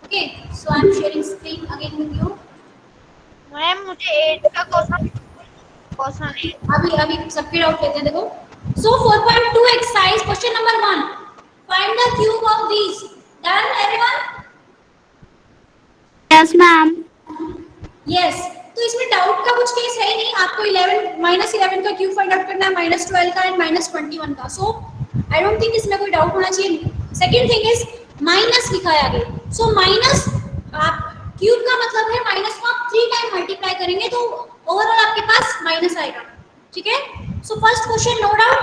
Okay, so I'm sharing screen again with you. Ma'am मुझे 8 का question 8। अभी अभी सबके डाउट लेते हैं देखो. So 4.2 exercise question number 1. Find the cube of these. Done everyone? Yes, ma'am. Yes. तो इसमें डाउट का कुछ केस है ही नहीं. आपको 11 -11 का क्यूब फाइंड आउट करना है, -12 का एंड -21 का. सो आई डोंट थिंक इसमें कोई डाउट होना चाहिए. सेकंड थिंग इज माइनस लिखा है आगे. सो माइनस आप क्यूब का मतलब है माइनस को आप 3 टाइम मल्टीप्लाई करेंगे तो ओवरऑल आपके पास माइनस आएगा. ठीक है. So first question no doubt.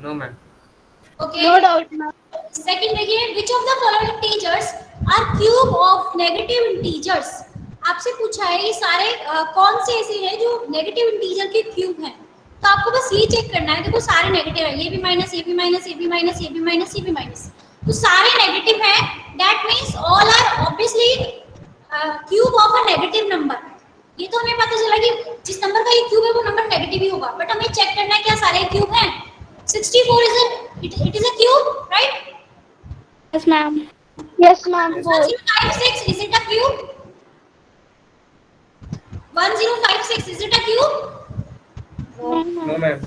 No ma'am. Okay. No doubt ma'am. Second देखिए which of the following integers are cube of negative integers. आपसे पूछा है ये सारे कौन से ऐसे हैं जो नेगेटिव इंटीजर के क्यूब हैं. तो आपको बस ये चेक करना है. देखो सारे नेगेटिव है. ये भी माइनस, ये भी माइनस, ये भी माइनस, ये भी माइनस, ये भी माइनस. तो सारे नेगेटिव हैं. That means all are obviously cube of a negative number. ये तो हमें पता चला कि जिस नंबर का ये क्यूब है वो नंबर नेगेटिव ही होगा. बट हमें चेक करना है क्या सारे क्यूब हैं. 64 it is a cube, right? Yes, ma'am. Yes ma'am. 1056 is it a cube? 1056 is it a cube? No ma'am.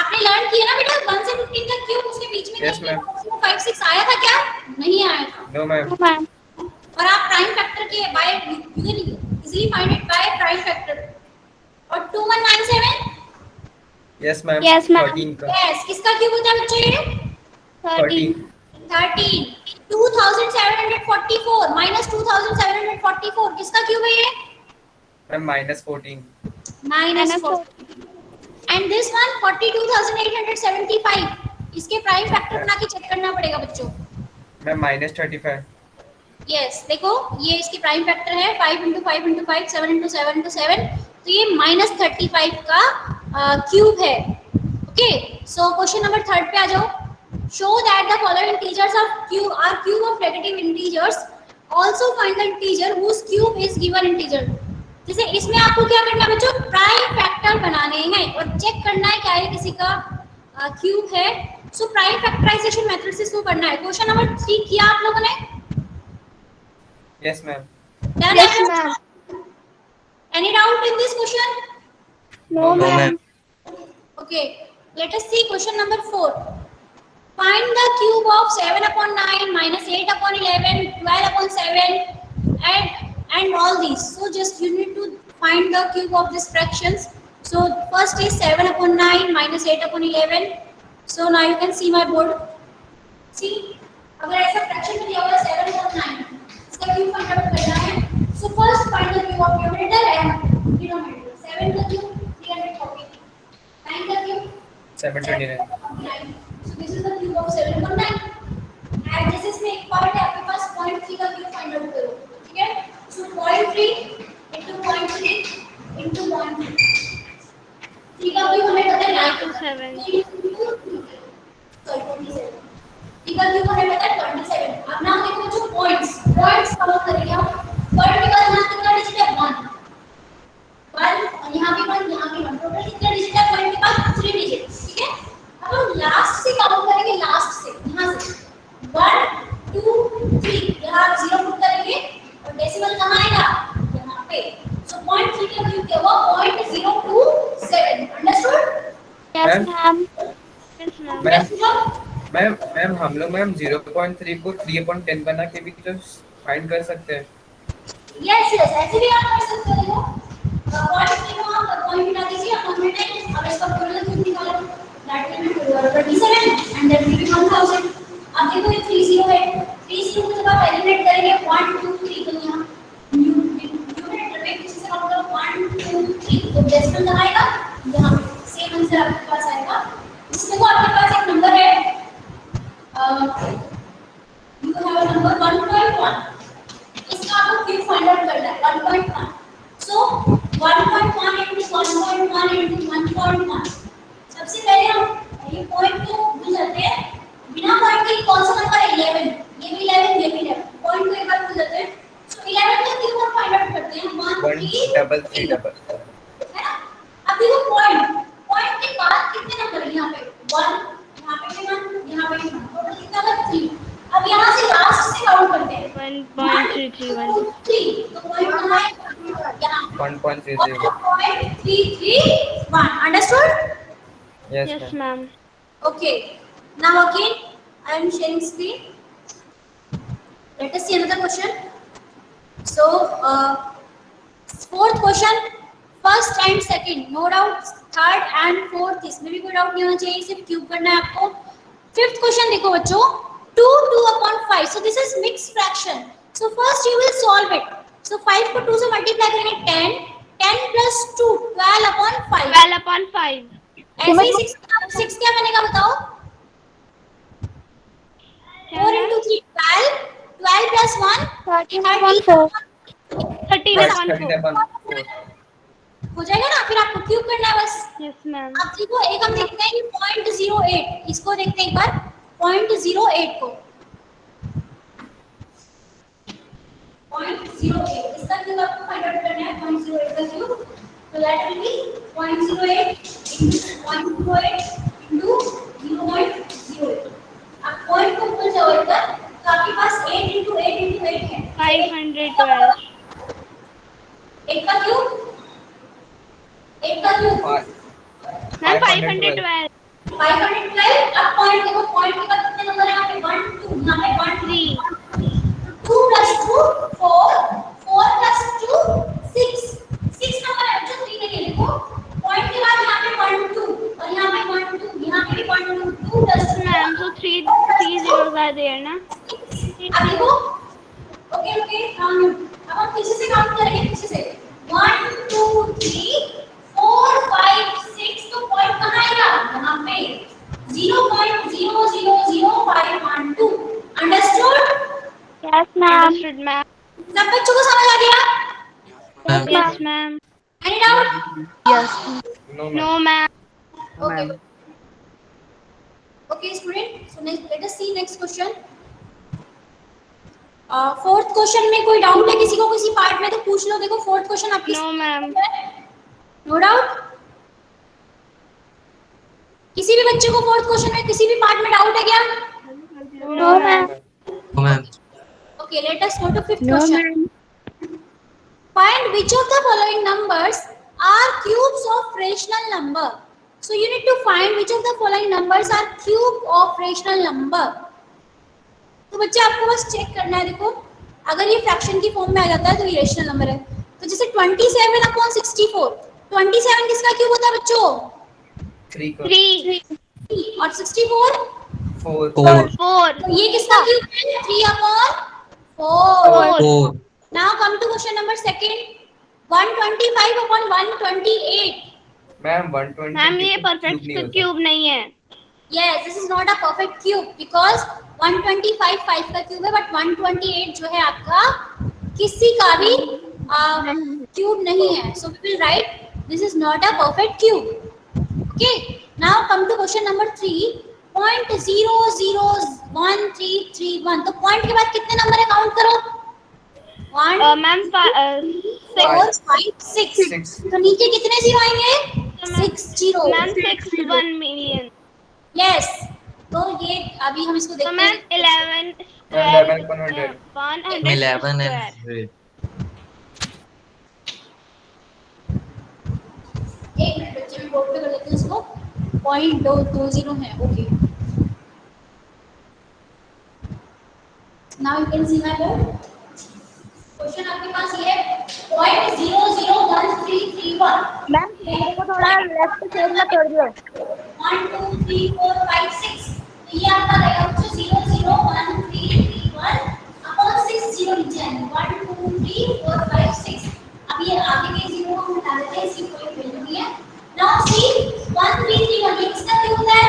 आपने लर्न किया ना बेटा 1 से 15 का क्यूब उसके बीच में Yes, ma'am. 1056 आया था क्या? नहीं आया था. No ma'am. No, ma'am. और आप प्राइम फैक्टर के by you can easily find it by prime factor. और 2197 यस मैम. Yes, ma'am. 13 का. यस किसका क्यूब होता है बच्चों ये? 13. 13. 2744 माइनस 2744 किसका क्यूब है ये? Ma'am -14. Minus 4. And this one 42875. इसके प्राइम फैक्टर बना के चेक करना पड़ेगा बच्चों. मैम -35. यस देखो ये इसकी प्राइम फैक्टर है 5 × 5 × 5 7 × 7 × 7. तो ये -35 का क्यूब है. ओके. सो क्वेश्चन नंबर 3 पे आ जाओ. Show that the following integers of cube of negative integers. Also find the integer whose cube is given integer. जैसे इसमें आपको क्या करना है बच्चों? प्राइम फैक्टर बनाने हैं और चेक करना है क्या ये किसी का क्यूब है. सो प्राइम फैक्टराइजेशन मेथड से इसको करना है. क्वेश्चन नंबर 3 किया आप लोगों ने? Yes ma'am. Yes ma'am. Any doubt in this question? No no ma'am. Ma'am. Okay. Let us see question number 4. Find the cube of 7/9 minus 8/11 12/7 and all these. So just you need to find the cube of these fractions. So first is 7/9 minus 8/11. So now you can see my board. See अगर ऐसा fraction में दिया हुआ है 7/9 इसका cube find out करना है. So first find the cube of numerator and denominator. 7 का क्यूब 340. 9 का cube 729. So this is the cube of 7/9. And this is में एक पार्ट है आपके पास 0.3 का क्यूब फाइंड आउट करो. ठीक है. So 0.3 into 0.3 into 0.3. 3 का क्यूब हमें पता है 97. sorry 27. 3 का क्यूब हमें पता है 27. अब नाम देखो जो पॉइंट्स काउंट करेंगे हम. पॉइंट के बाद यहाँ कितना डिजिट है 1 और यहाँ भी 1 यहाँ भी 1. टोटल कितना डिजिट है पॉइंट के बाद 3 डिजिट. ठीक है. अब हम लास्ट से काउंट करेंगे. लास्ट से यहाँ से 1 2 3 यहाँ 0 पुट करेंगे और डेसिमल कहाँ आएगा यहाँ पे. सो 0.3 का क्यूब क्या हुआ 0.027. Understood? Yes, Ma'am. ma'am. Yes ma'am. Ma'am हम लोग मैम 0.3 को 3/10 बना के भी तो फाइंड कर सकते हैं. यस ऐसे भी आप कर सकते हो. पॉइंट को आप पॉइंट मिला दीजिए. अब इसका टोटल क्यूब निकालो. That will be 27 and that will be 1000. अब देखो ये 30 है. 30 को जब आप एलिमिनेट करेंगे 1 2 3 तो यहाँ न्यूमरेटर में किसी से काउंट करो 1 2 3 तो डेसिमल कहाँ आएगा यहाँ पे. सेम आंसर आपके पास आएगा. इसमें को आपके पास एक नंबर है यू हैव अ नंबर 1.1. इसका आपको क्यूब फाइंड आउट करना है 1.1. सो 1.1 into 1.1 into 1.1. सबसे पहले हम ये पॉइंट को भूल जाते हैं. बिना पॉइंट के कौन सा नंबर है 11. ये भी 11 ये भी 11. पॉइंट को एक बार भूल जाते हैं. सो 11 का क्यूब हम फाइंड आउट करते हैं 1 3 1 3 है ना. अब देखो पॉइंट के बाद कितने नंबर है यहाँ पे 1 यहाँ पे भी 1 यहाँ यहाँ पे टोटल कितना था 3। अब यहाँ से लास्ट से काउंट करते हैं 1.331. 3 तो पॉइंट कहाँ है यहाँ 1.30. 0.331 understood Yes, Yes, ma'am. ma'am. okay now again I am sharing screen. Let us see another question. So fourth question first and second no doubt third and fourth इसमें भी कोई डाउट नहीं होना चाहिए सिर्फ क्यूब करना है आपको फिफ्थ क्वेश्चन देखो बच्चों 2 upon 5 so this is mixed fraction so first you will solve it so 5 को 2 से मल्टीप्लाई करेंगे 10 plus 2 12 upon 5 12 upon 5. ऐसे ही 6 क्या बनेगा बताओ 4 into 3 12 12 plus 1 13 upon 4. 13 Yes, upon 13 4. upon 4. हो जाएगा ना फिर आपको क्यूब करना है बस Yes, ma'am. अब देखो एक हम देखते हैं कि 0.08 इसको देखते हैं एक बार 0.08 को 0.08 इसका क्यूब आपको फाइंड आउट करना है 0.08 का क्यूब तो that will be 0.08 into 0.08 into 0.08 अब पॉइंट को ऊपर जाओ इधर तो आपके पास 8 into 8 into 8 है 512. एक का क्यूब एक का क्यूब Ma'am, 512. 512. 512 अब पॉइंट देखो पॉइंट के बाद कितने नंबर है यहाँ पे 1 2 यहाँ पे 1 3. 2 plus 2 4 4 plus 2 6 6 नंबर है जो 3 नहीं है देखो पॉइंट के बाद यहाँ पे 1 2 और यहाँ पे 1 2 यहाँ पे भी 1 2 2 plus 2 Ma'am, so three zeros are there, na? अब देखो ओके ओके अब हम पीछे से काउंट करेंगे पीछे से 1 2 3 4 5 6 तो पॉइंट कहाँ आएगा यहाँ पे 0.000512 understood Yes, ma'am. Understood, ma'am. सब बच्चों को समझ आ गया Yes, ma'am. Any doubt Yes. No, ma'am. No, ma'am. okay okay student so next let us see next question fourth question में कोई डाउट है किसी को किसी पार्ट में तो पूछ लो देखो फोर्थ क्वेश्चन आपकी No, ma'am. नो डाउट किसी भी बच्चे को फोर्थ क्वेश्चन में किसी भी पार्ट में डाउट है क्या No, ma'am. No, ma'am. okay let us go to fifth No, question ma'am. find which of the following numbers are cubes of rational number so you need to find which of the following numbers are cube of rational number तो बच्चे आपको बस check करना है देखो अगर ये fraction की फॉर्म में आ जाता है तो ये रेशनल नंबर है तो जैसे 27 upon 64 27 किसका क्यूब होता है बच्चों 3 का 3. और 64 4 4. 4. तो ये किसका क्यूब है 3 upon 4 4. now come to question number second 125 upon 128 ma'am 120 Ma'am, ये cube perfect नहीं होता. cube नहीं है. yes this is not a perfect cube because 125 5 का क्यूब है बट 128 जो है आपका किसी का भी क्यूब नहीं है so we will write this is not a perfect cube okay now come to question number 3 0.001331 तो पॉइंट के बाद कितने नंबर है काउंट करो 1 Ma'am, 4 6. 5 6 6 तो नीचे कितने जीरो आएंगे Ma'am, 6 zero Ma'am, 6 1 million. Yes तो ये अभी हम इसको So, देखते ma'am, हैं 11 11 upon 100. 100 11 square. and 100. एक मिनट बच्चे मैं बोर्ड पे कर लेती हूँ इसको 0.220 है okay now you can see my board question आपके पास ये है 0.001331 मैम को थोड़ा लेफ्ट साइड में कर दियो 1 2 3 4 5 6 तो ये आपका रहेगा बच्चों 0.01331 अपॉन 6 जीरो नीचे आएंगे 1 2 3 4 5 6 अब ये आगे के जीरो को हम हटा देते हैं इसकी कोई वैल्यू नहीं है नाउ सी 1331 ये किसका क्यूब होता है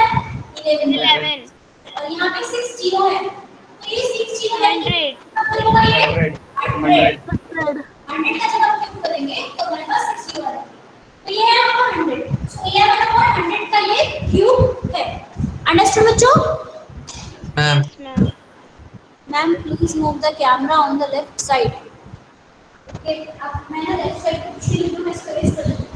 11 और यहाँ पे 6 जीरो है तो ये 6 जीरो है 100. नंबर होगा ये 100 100 का जब आप क्यूब करेंगे तो हमारे पास 6 जीरो है तो ये है आपका 100 सो 11 upon 100 का ये क्यूब है अंडरस्टूड बच्चों Ma'am. Yes, ma'am. Ma'am please move the camera on the left side okay अब मैं ना लेफ्ट साइड को कुछ नहीं मैं इसको रेस कर लेती हूँ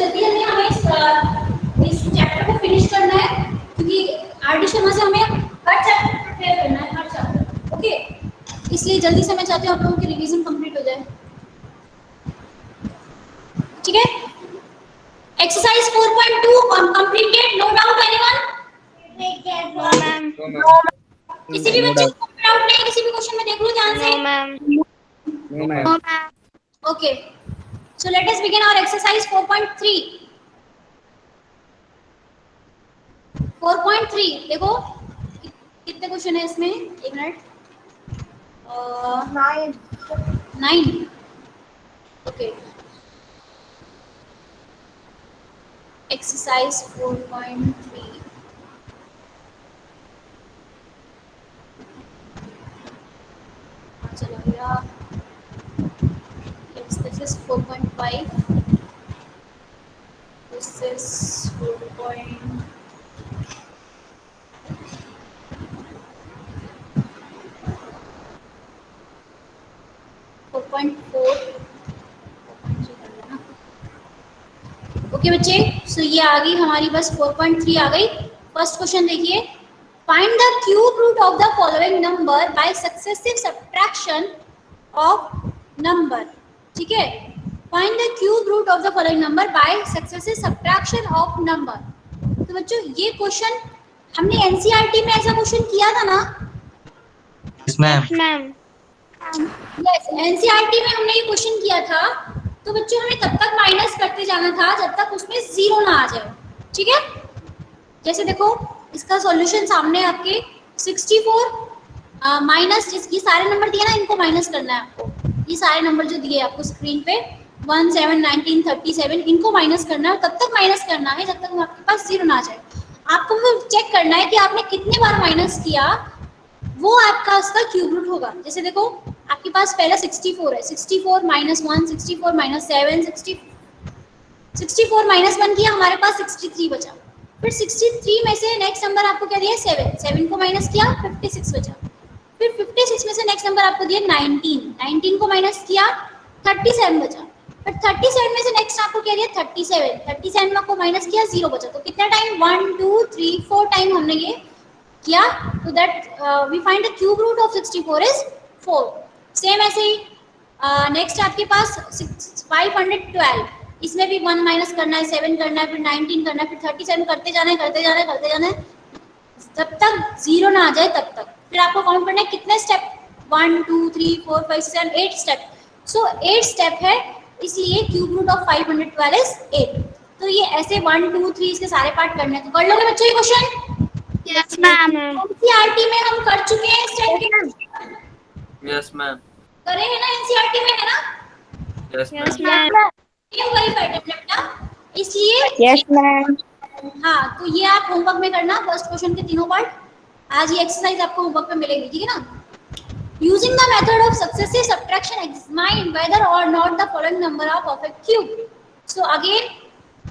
जल्दी जल्दी हमें इस चैप्टर को फिनिश करना है, क्योंकि आरडी शर्मा से हमें हर चैप्टर प्रिपेयर करना है, हर चैप्टर। ओके, इसलिए जल्दी से मैं चाहती हूँ आप लोगों की रिवीजन कंप्लीट हो जाए। ठीक है, exercise 4.2 completed, no doubt anyone? No, ma'am. No ma'am, किसी भी बच्चे को डाउट नहीं, किसी भी क्वेश्चन में देख लो ध्यान से। No, ma'am. No ma'am. Okay, so let us begin our exercise 4.3. 4.3 देखो कितने क्वेश्चन है इसमें, एक मिनट। 9। ओके, एक्सरसाइज 4.3 चलो भैया, this is 4.5, this is 4.4.4. Okay बच्चे, सो ये आ गई हमारी बस 4.3 आ गई। फर्स्ट क्वेश्चन देखिए, find the cube root of the following number by successive subtraction of number. ठीक है, find the cube root of the following number by successive subtraction of number. तो बच्चों ये क्वेश्चन हमने एनसीईआरटी में ऐसा क्वेश्चन किया था ना? Yes, ma'am. Yes, ma'am. Yes, NCERT में हमने ये क्वेश्चन किया था। तो बच्चों हमें तब तक माइनस करते जाना था जब तक उसमें जीरो ना आ जाए। ठीक है, जैसे देखो इसका सॉल्यूशन सामने है आपके, 64 माइनस ये सारे नंबर दिए ना, इनको माइनस करना है आपको। ये सारे नंबर जो दिए आपको स्क्रीन पे 1 7 19 37, इनको माइनस करना है। तब तक माइनस करना है जब तक आपके पास जीरो ना आ जाए। आपको फिर चेक करना है कि आपने कितने बार माइनस किया, वो आपका उसका क्यूब रूट होगा। जैसे देखो आपके पास पहला 64 है, 64 माइनस 1, 64 माइनस 7, 64 माइनस 1 किया, हमारे पास 63 बचा। फिर 63 में से नेक्स्ट नंबर आपको क्या दिया, 7, 7 को माइनस किया, 56 बचा। फिर 56 में से नेक्स्ट नंबर आपको दिया 19, 19 को माइनस किया, 37 बचा। फिर 37 में से नेक्स्ट आपको क्या दिया, 37, 37 को माइनस किया, 0 बचा। तो कितना टाइम, 1 2 3 4 टाइम हमने ये किया। तो that we find the cube root of 64 is 4। Same ऐसे ही नेक्स्ट आपके पास 512, इसमें भी 1 माइनस करना है, 7 करना है, फिर 19 करना है, फिर 37 करते जाना है, करते जाना है, करते जाना है, जब तक जीरो ना आ जाए तब तक। फिर आपको काउंट करना है कितने स्टेप, 1 2 3 4 5 6 7 8 स्टेप। सो 8 स्टेप है, इसलिए क्यूब रूट ऑफ 512 इज 8। तो ये ऐसे 1 2 3 इसके सारे पार्ट करने हैं। तो कर लोगे बच्चों ये क्वेश्चन? Yes, ma'am. एनसीईआरटी में हम कर चुके हैं इस टाइप के, यस मैम। करे हैं ना, एनसीईआरटी में है ना? Yes Yes, ma'am. ma'am. ये वही पैटर्न है बेटा, इसलिए यस मैम। हाँ, तो ये आप होमवर्क में करना, फर्स्ट क्वेश्चन के तीनों पार्ट। आज ये एक्सरसाइज आपको होमवर्क में मिलेगी, ठीक है ना? Using the method of successive subtraction examine whether or not the following number are perfect cube. So again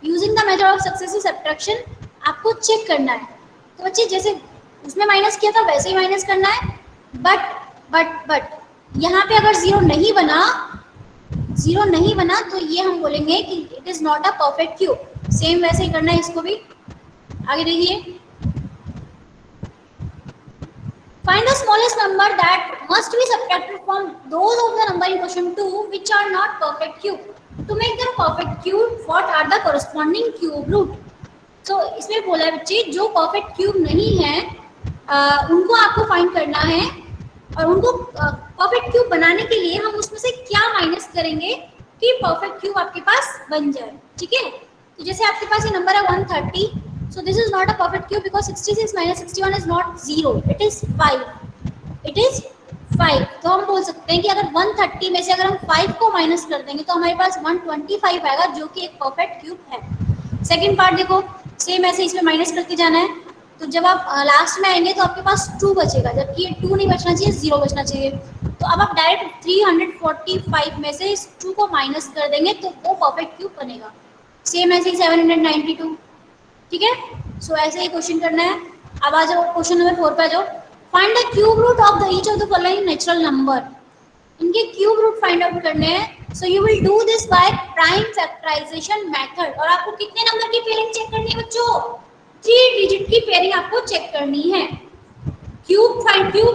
using the method of successive subtraction आपको चेक करना है। तो बच्चे जैसे उसमें माइनस किया था वैसे ही माइनस करना है, बट यहाँ पे अगर जीरो नहीं बना तो ये हम बोलेंगे कि it is not a perfect cube. Same वैसे ही करना है इसको भी। आगे देखिए, find the smallest number that must be subtracted from those of the number in question 2 which are not perfect cube. To make them perfect cube what are the corresponding cube root. तो इसमें बोला है बच्चे जो perfect cube नहीं है उनको आपको फाइंड करना है, और उनको परफेक्ट क्यूब बनाने के लिए हम उसमें से क्या माइनस करेंगे कि परफेक्ट क्यूब आपके पास बन जाए। ठीक है, तो जैसे आपके पास ये नंबर है 130, so this is not a perfect cube because 66 minus 61 is not 0, it is 5, it is 5। तो हम बोल सकते हैं कि अगर 130 में से अगर हम 5 को माइनस कर देंगे तो हमारे पास 125 आएगा, जो कि एक परफेक्ट क्यूब है। सेकेंड पार्ट देखो, सेम ऐसे इसमें माइनस करके जाना है। तो जब आप लास्ट में आएंगे तो आपके पास 2 बचेगा, जबकि ये 2 नहीं बचना चाहिए, 0 बचना चाहिए। तो अब आप डायरेक्ट 345 में से इस 2 को माइनस कर देंगे तो वो परफेक्ट क्यूब बनेगा। सेम ऐसे ही 792। ठीक है, सो ऐसे ही क्वेश्चन करना है। अब आ जाओ क्वेश्चन नंबर 4 पे आ जाओ। Find the cube root of the each of the following natural number. इनके क्यूब रूट फाइंड आउट करने हैं। So you will do this by prime factorization method. और आपको कितने नंबर की पेयरिंग चेक करनी है बच्चों? 3 डिजिट की पेयरिंग आपको चेक करनी है। क्यूब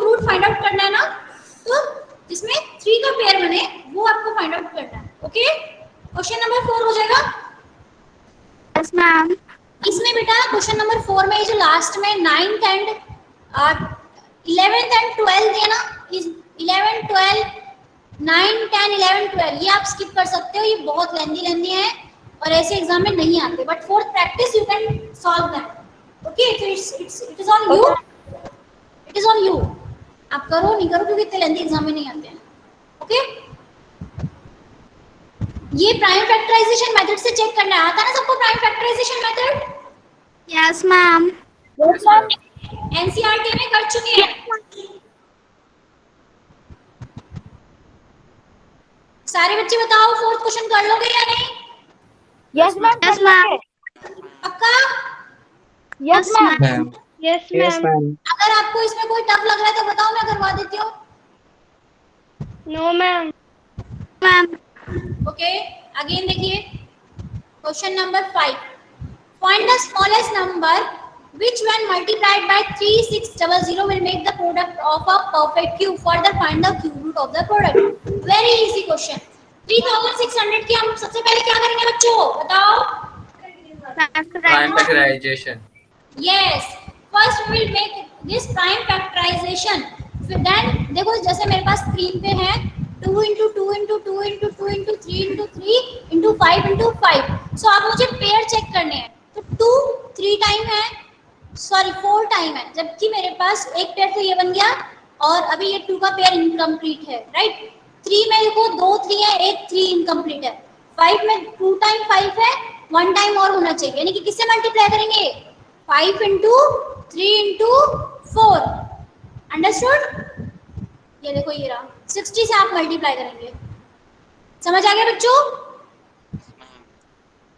रूट फाइंड आउट करना है ना, तो जिसमें 3 का पेयर बने वो आपको फाइंड आउट करना है। ओके, क्वेश्चन नंबर 4 हो जाएगा। Yes, ma'am. इसमें बेटा क्वेश्चन नंबर 4 में ये जो लास्ट में 9th and 11th and 12th दिया ना, 11 12 9 10 11 12 ये आप स्किप कर सकते हो, ये बहुत लेंदी है और ऐसे एग्जाम में नहीं आते, but for practice you can solve that. Okay, so it is on you, it is on you. आप करो नहीं करो क्योंकि इतने लेंदी एग्जाम में नहीं आते हैं। ओके, ये प्राइम फैक्टराइजेशन मेथड से चेक करना है। आता है ना सबको prime factorization method? Yes, ma'am. Yes, ma'am. NCERT में कर चुके हैं सारे बच्चे। बताओ फोर्थ क्वेश्चन कर लोगे या नहीं? Yes, ma'am. Yes, ma'am. पक्का? Yes, ma'am. Ma'am Yes, yes ma'am. Ma'am अगर आपको इसमें कोई टफ लग रहा है तो बताओ, मैं करवा देती हूँ। No, ma'am. Ma'am. Okay, again देखिए question number 5। Find the smallest number which when multiplied by 3600 will make the product of a perfect cube. Further find the cube root of the product. Very easy question। 3600 की हम सबसे पहले क्या करेंगे बच्चों बताओ? Prime factorization. Yes, first we will make this prime factorization। फिर then देखो जैसे मेरे पास स्क्रीन पे है 2 into 2 into 2 into 2 into 3 into 3 into 5 into 5। सो आप मुझे पेयर चेक करने हैं, तो 2 3 टाइम है, सॉरी 4 टाइम है, जबकि मेरे पास एक पेयर तो ये बन गया और अभी ये 2 का पेयर इनकम्प्लीट है, राइट। 3 में देखो 2 3 है, एक 3 इनकम्प्लीट है। 5 में 2 टाइम 5 है, 1 टाइम और होना चाहिए, यानी कि किससे मल्टीप्लाई करेंगे? 5 into 3 into 4। अंडरस्टूड? ये देखो ये रहा 60 से आप मल्टीप्लाई करेंगे। समझ आ गया बच्चों?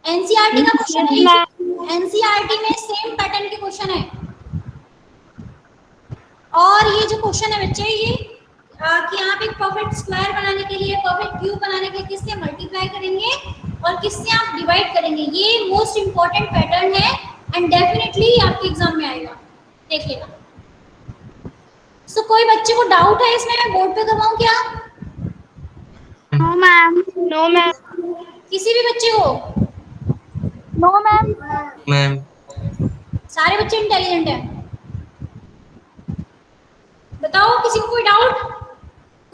एनसीईआरटी का क्वेश्चन है, एनसीईआरटी में सेम पैटर्न के क्वेश्चन है। और ये जो क्वेश्चन है बच्चे ये कि आप एक परफेक्ट स्क्वायर बनाने के लिए, परफेक्ट क्यूब बनाने के लिए किससे मल्टीप्लाई करेंगे और किससे आप डिवाइड करेंगे, ये मोस्ट इंपॉर्टेंट पैटर्न है एंड डेफिनेटली आपके एग्जाम में आएगा, देख लेना। सो कोई बच्चे को डाउट है इसमें, मैं बोर्ड पे करवाऊं क्या? No, ma'am. No, ma'am. किसी भी बच्चे को? No, ma'am. मैम सारे बच्चे इंटेलिजेंट हैं? बताओ किसी को कोई डाउट?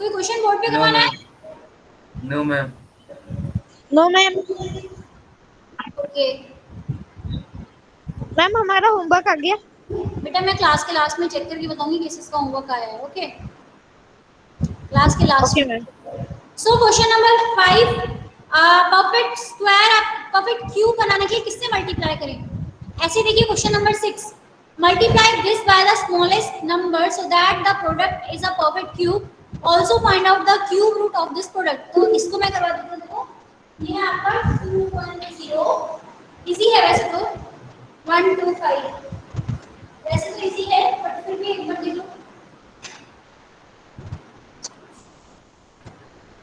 कोई क्वेश्चन बोर्ड पे करवाना है? No ma'am. No, ma'am. Okay ma'am हमारा होमवर्क आ गया। बेटा, मैं क्लास के लास्ट में चेक करके बताऊंगी किस किसका होमवर्क आया है। ओके, क्लास के लास्ट Okay, में। ma'am. So question number 5, perfect square आप परफेक्ट क्यूब बनाने के लिए किससे मल्टीप्लाई करें? ऐसे देखिए question number 6, multiply this by the smallest number so that the product is a perfect cube, also find out the cube root of this product. तो इसको मैं करवा देती हूं। देखो ये है आपका 2.0, इजी है वैसे तो, 1 2 5 वैसे तो इजी है, बट फिर भी एक बार देख लो।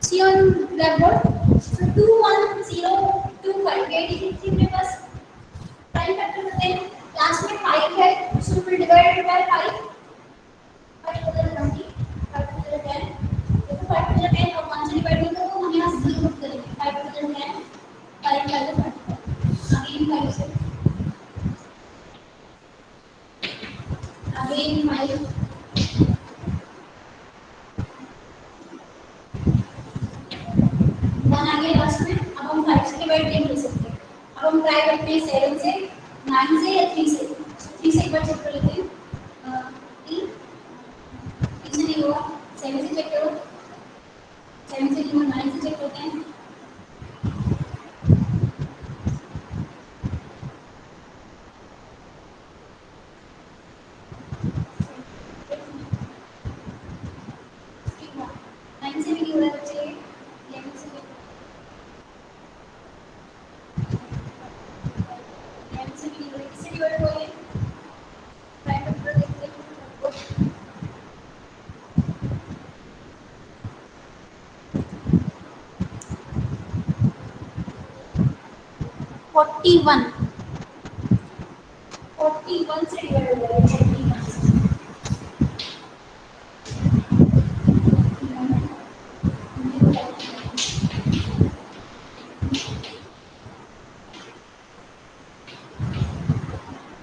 See on blackboard. So 2 1 0 2 5 8 is मेरे पास प्राइम फैक्टर होते हैं। लास्ट में 5 है, so we will divide it by 5। 5 to the 20, 5 to the 10। देखो 5 to the 10 और 1 से डिवाइड नहीं करो, हम यहाँ 0 पुट करेंगे। 5 to the 10, 5 by the 5। Again 5 से, अगेन 5। वन आ गया लास्ट में। अब हम 5 से डिवाइड नहीं कर सकते, अब हम ट्राई करते हैं 7 से, 9 से या 3 से। 3 से एक बार चेक कर लेते हैं। 3 से नहीं हुआ, 7 से चेक करो। 7 से नहीं हुआ, 9 से चेक करते हैं। ठीक हुआ, 9 से भी नहीं हो रहा है बच्चे, 11 से चेक 11 से भी नहीं हो रहा है, किससे डिवाइड हुआ है? प्राइम फैक्टर देखते हैं। 5 41 41 से डिवाइड हो जाएगा 41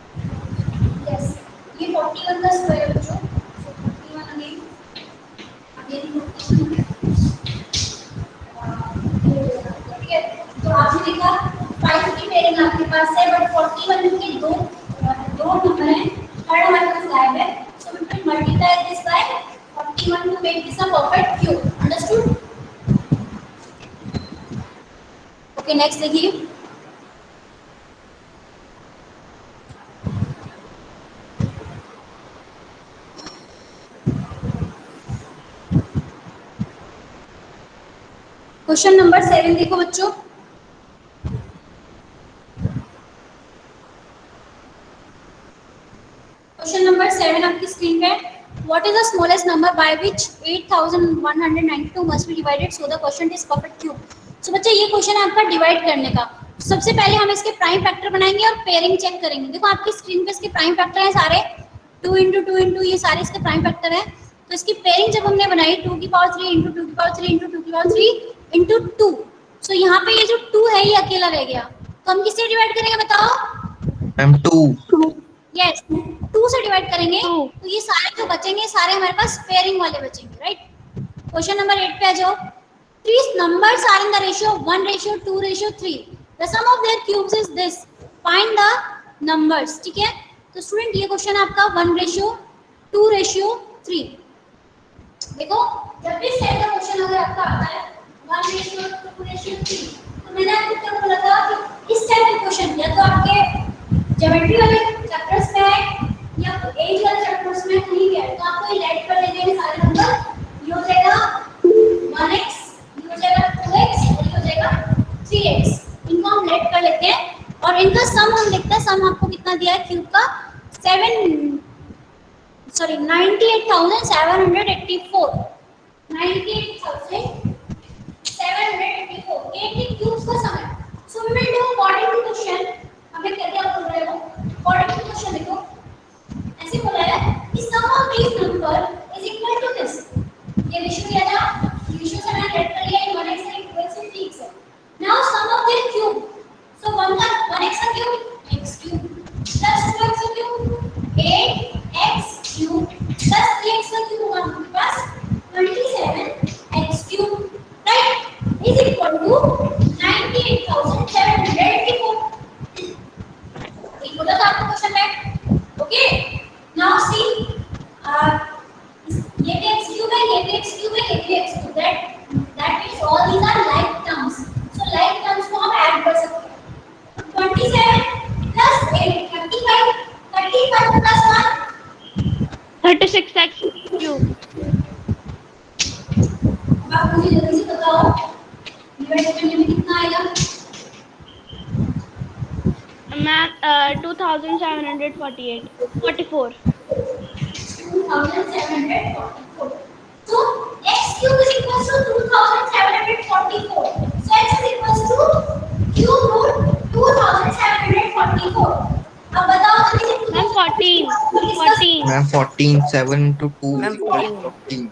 यस ये 41 का स्क्वायर बच्चों 41 अगेन ठीक है तो आपने देखा 5 की पेयरिंग आपके पास है बट 41 के दो नंबर हैं थर्ड हमारे पास गायब है so we will multiply this by 41 to make this a perfect cube understood okay next देखिए क्वेश्चन नंबर 7 देखो बच्चों क्वेश्चन नंबर 7 आपकी स्क्रीन पे what is the smallest number by which 8192 must be divided so the quotient is perfect cube so बच्चे ये question है आपका divide करने का सबसे पहले हम इसके प्राइम फैक्टर बनाएंगे और पेयरिंग चेक करेंगे देखो आपकी स्क्रीन पे इसके प्राइम फैक्टर हैं सारे 2 into 2 into ये सारे इसके प्राइम फैक्टर हैं तो इसकी पेयरिंग जब हमने बनाई 2 की पावर 3 into 2 की पावर 3 into 2 की पावर 3 into 2 सो यहाँ पे ये जो 2 है ये अकेला रह गया तो हम किससे डिवाइड करेंगे बताओ मैम 2 यस 2 से डिवाइड करेंगे Two. तो ये सारे जो बचेंगे सारे हमारे पास पेयरिंग वाले बचेंगे राइट क्वेश्चन नंबर 8 पे आ जाओ three numbers are in the ratio 1:2:3 the sum of their cubes is this find the numbers ठीक है तो स्टूडेंट ये क्वेश्चन है आपका 1:2:3 देखो जब भी इस टाइप का क्वेश्चन अगर आपका आता है 1:2:3 तो मैंने आपको क्या बोला था कि इस टाइप के क्वेश्चन या तो आपके ज्योमेट्री वाले चैप्टर्स में है या एज वाले चैप्टर्स में कहीं भी है तो आपको ये लेट कर देंगे सारे नंबर ये हो जाएगा 1x ये हो जाएगा 2x और ये हो जाएगा 3x इनको हम लेट कर लेते हैं और इनका सम हम देखते हैं सम आपको कितना दिया है क्यूब का 98,784 ये क्यूब्स का सम है so we will do according to question हमें क्या बोल रहे हो अकॉर्डिंग टू क्वेश्चन देखो ऐसे बोला है कि sum of these number is equal to this ये रेशियो दिया था रेशियो से मैंने लेट कर लिया 1x है 2x है 3x है now sum of their cube so 1x का cube x cube plus 2x का cube 8x cube plus 3x का क्यूब होगा हमारे पास 27x cube right is equal to 98,784 बोला था आपको क्वेश्चन में ओके नाउ सी ये भी x क्यूब है ये भी x क्यूब है ये भी x cube that means all these are like terms so like terms को हम ऐड कर सकते हैं 27 प्लस 8 35 प्लस 1 36x cube. अब मुझे जल्दी से बताओ डिवाइड करने में कितना आएगा Ma'am, 2,744. 44. 2744 so x cube is equals to 2744 so x is equals to cube root 2744 अब बताओ जल्दी से Ma'am, 14. 14. Ma'am 14 7 into 2 ma'am 14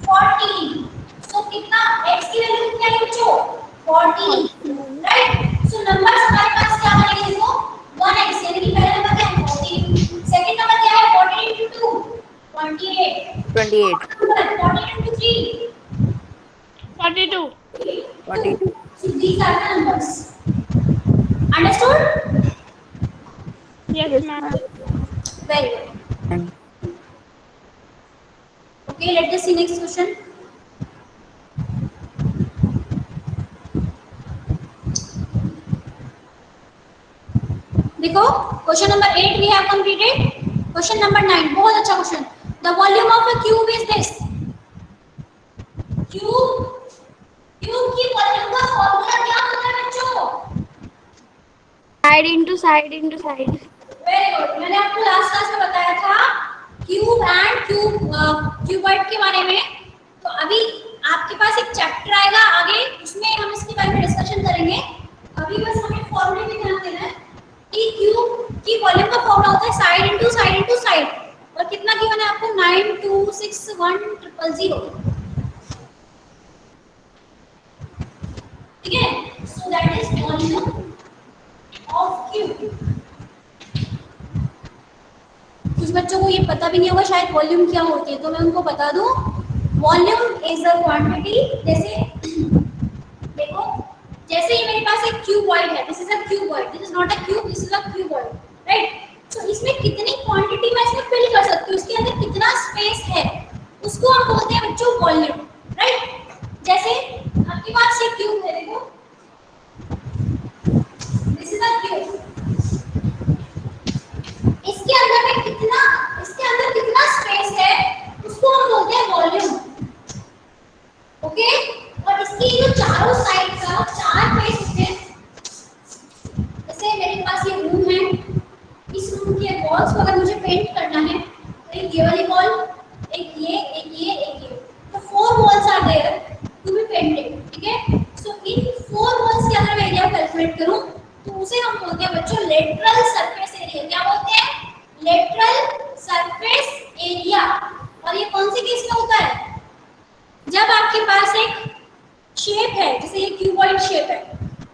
14 so कितना x की वैल्यू कितनी आई बच्चों 14 राइट सो नंबर्स हमारे पास क्या बनेंगे देखो 1x यानी कि पहला नंबर क्या है 14 सेकंड नंबर क्या है 14 into 2 28 28 14 into 3 42. 42 so these are the numbers understood Yes, ma'am. very good okay let us see next question देखो question number 8 we have completed question number 9 बहुत अच्छा question the volume of a cube is this cube की volume का formula क्या होता है बच्चों Side into side into side. Very good मैंने आपको लास्ट क्लास में बताया था क्यूब एंड क्यूबॉइड के बारे में तो अभी आपके पास एक चैप्टर आएगा आगे उसमें हम इसके बारे में डिस्कशन करेंगे अभी बस हमें फॉर्मूले पे ध्यान देना है कि क्यूब की वॉल्यूम का फॉर्मूला होता है side into side into side, और कितना गिवन है आपको 9261000, ठीक है। So that is volume of cube. कुछ बच्चों को ये पता भी नहीं होगा शायद वॉल्यूम क्या होती है, तो मैं उनको बता दूं, वॉल्यूम इज अ क्वांटिटी। जैसे देखो, जैसे ही मेरे पास एक क्यूबॉइड है, this is a cuboid, this is not a cube, this is a cuboid, right. तो इसमें कितनी क्वांटिटी मैं इसमें फिल कर सकती हूँ, इसके अंदर कितना स्पेस है, उसको हम बोलते हैं बच्चों वॉल्यूम, राइट। जैसे आपके पास एक क्यूब है, देखो दिस इज अ क्यूब, इसके अंदर कितना स्पेस है, उसको हम बोलते हैं वॉल्यूम, ओके। और इसकी जो चारों साइड का चार फेस है, जैसे मेरे पास ये रूम है, इस रूम के वॉल्स को अगर मुझे पेंट करना है, तो एक ये वाली वॉल, एक ये, एक ये, एक ये, तो 4 walls are there to be painted, ठीक है। सो इन 4 वॉल्स के अगर मैं एरिया कैलकुलेट करूं, तो उसे हम बोलते हैं बच्चों लेटरल सरफेस एरिया। क्या बोलते हैं? Lateral surface area. और ये कौन से केस में होता है? जब आपके पास एक शेप है, जैसे ये क्यूबॉइड शेप है,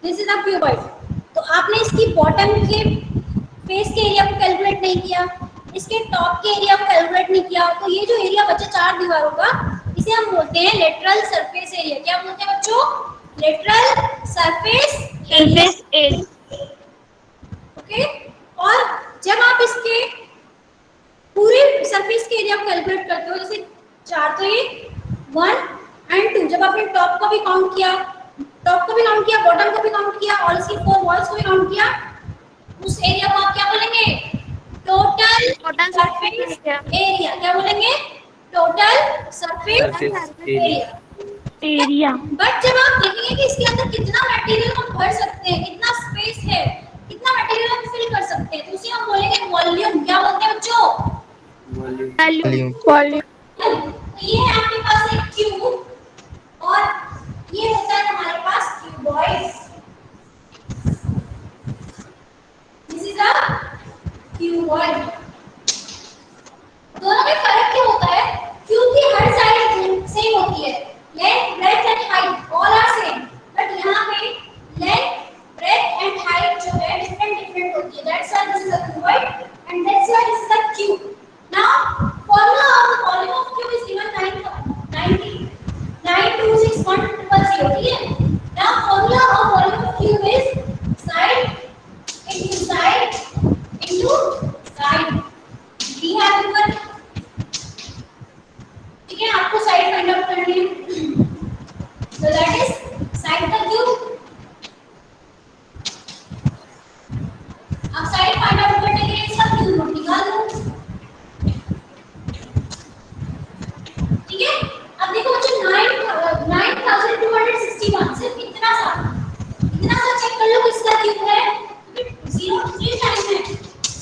दिस इज अ क्यूबॉइड, तो आपने इसकी बॉटम के फेस के एरिया को कैलकुलेट नहीं किया, इसके टॉप के एरिया को कैलकुलेट नहीं किया, तो ये जो एरिया बचा चार दीवारों का, इसे हम बोलते हैं लेटरल सरफेस एरिया। क्या बोलते हैं बच्चों? Lateral surface area, surface area. Okay. और जब आप इसके पूरे सरफेस के एरिया को कैलकुलेट करते हो, जैसे चार तो ये 1 एंड 2, जब आपने टॉप को भी काउंट किया, टॉप को भी काउंट किया, बॉटम को भी काउंट किया, और इसकी 4 वॉल्स को भी काउंट किया, उस एरिया को आप क्या बोलेंगे? Total total surface area. Area. क्या बोलेंगे? Total surface surface area. Area. But जब आप देखेंगे कि इसके अंदर कितना मटेरियल हम भर सकते हैं, कितना स्पेस है, कितना मटेरियल हम फिल कर सकते हैं, तो उसे हम बोलेंगे वॉल्यूम। क्या बोलते हैं बच्चों? वॉल्यूम। वॉल्यूम। वॉल्यूम। तो ये है आपके पास एक क्यूब, और ये होता है हमारे पास cuboid. This is a cuboid. दोनों में फर्क क्या होता है? क्यूब की हर साइड सेम होती है, length, breadth and height all are same, but यहाँ पे लेंथ, ब्रेड्थ एंड हाइट जो है डिफरेंट डिफरेंट होती है। That's why this is a cuboid and that's why this is a cube. Now formula of the volume of cube is given 9261000, ठीक है। Now formula of volume of cube is side into side into side. We have given, ठीक है, आपको side find out करनी है, so that is side का cube। अब side find out करने के लिए इसका क्यूब रूट निकाल दो, ठीक है। अब देखो बच्चों 9261 सिर्फ इतना सा चेक कर लो किसका क्यूब है, क्योंकि 03 टाइम है,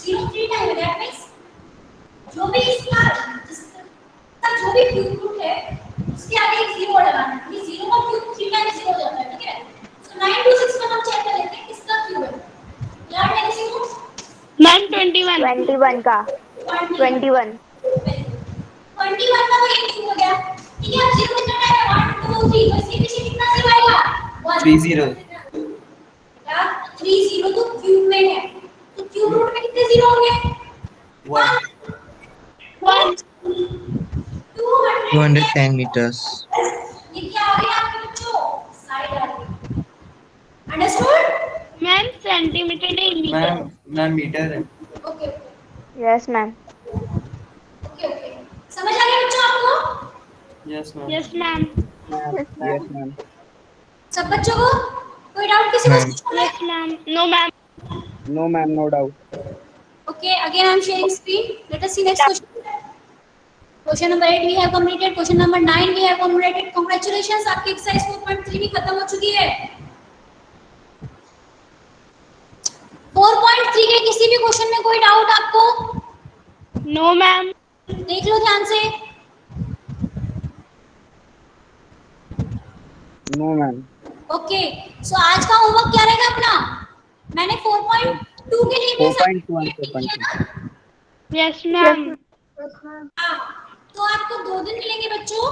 03 टाइम है, दैट मींस जो भी इसका जो भी क्यूब रूट है उसके आगे एक जीरो लगाना है। ये जीरो का क्यूब 3 टाइम जीरो हो जाता है, ठीक है। सो 926 हम चेक कर लेते हैं किसका क्यूब है। याद है किसी को? 921। 21 का 21 21 का तो एक क्यूब हो गया, ठीक है। अब जीरो कितना टाइम है? 1 2 3, तो इसके पीछे कितना जीरो आएगा? 1 3 0। क्या 3 जीरो तो क्यूब में है, तो क्यूब रूट में कितने जीरो होंगे? 1 1 210 meters. ये क्या आ गया आपके बच्चों? साइड आ गई। अंडरस्टूड? मैम सेंटीमीटर नहीं मीटर। मैम मीटर है। Okay yes ma'am okay okay, समझ आ गया बच्चों आपको? Yes ma'am. Yes ma'am. Yes ma'am सब बच्चों को कोई डाउट किसी मैम। को? Yes ma'am. No ma'am. No ma'am no doubt Okay, again I am sharing screen. Let us see next question. Question number 8 we have completed. Question number 9 we have completed. Congratulations, आपकी exercise 4.3 भी खत्म हो चुकी है। 4.3 के किसी भी question में कोई डाउट आपको? No ma'am. देख लो ध्यान से। नो मैम ओके, सो आज का होमवर्क क्या रहेगा अपना? मैंने 2 के लिए भी 4.2 and 4.2. Yes, ma'am. हाँ, तो आपको 2 दिन मिलेंगे बच्चों।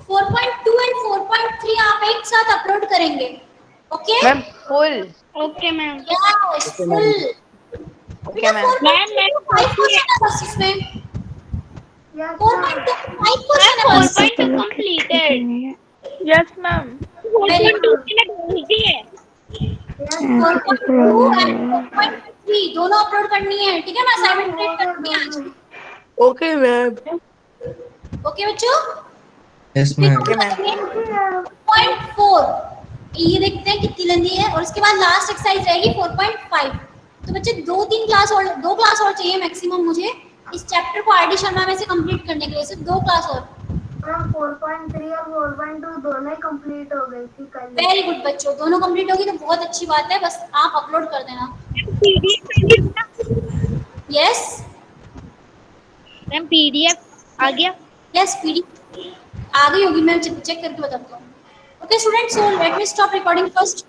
4.2 एंड 4.3 आप एक साथ अपलोड करेंगे। Okay? Ma'am full. Okay, ma'am. Yes, Okay, full. ma'am. बेटा Okay, ma'am. 4.2 5 क्वेश्चन है बस इसमें। 4.2 5 क्वेश्चन है Ma'am, बस। 4.2 completed. Yes, ma'am. 4.2 मैंने बोल दी है. 4.2 एंड 4.3 दोनों अपलोड करनी है। ठीक है, मैं असाइनमेंट क्रिएट करूंगी आज। Okay, ma'am. ओके बच्चों? Yes, फिर ma'am. Okay, ma'am. 4.4 ये देखते हैं कितनी लंबी है, और उसके बाद लास्ट एक्सरसाइज रहेगी 4.5। तो बच्चे 2 क्लास और चाहिए मैक्सिमम मुझे इस चैप्टर को आर डी शर्मा में से कंप्लीट करने के लिए। सिर्फ 2 क्लास और। 4.3 और 4.2 दोनों ही कंप्लीट हो गई थी कल। वेरी गुड बच्चों, दोनों कंप्लीट होगी तो बहुत अच्छी बात है। बस आप अपलोड कर देना। यस Ma'am, PDF आ गया. यस, पीडी आ गई होगी, मैं चेक करके बताता हूँ। Okay students, so let me stop recording first.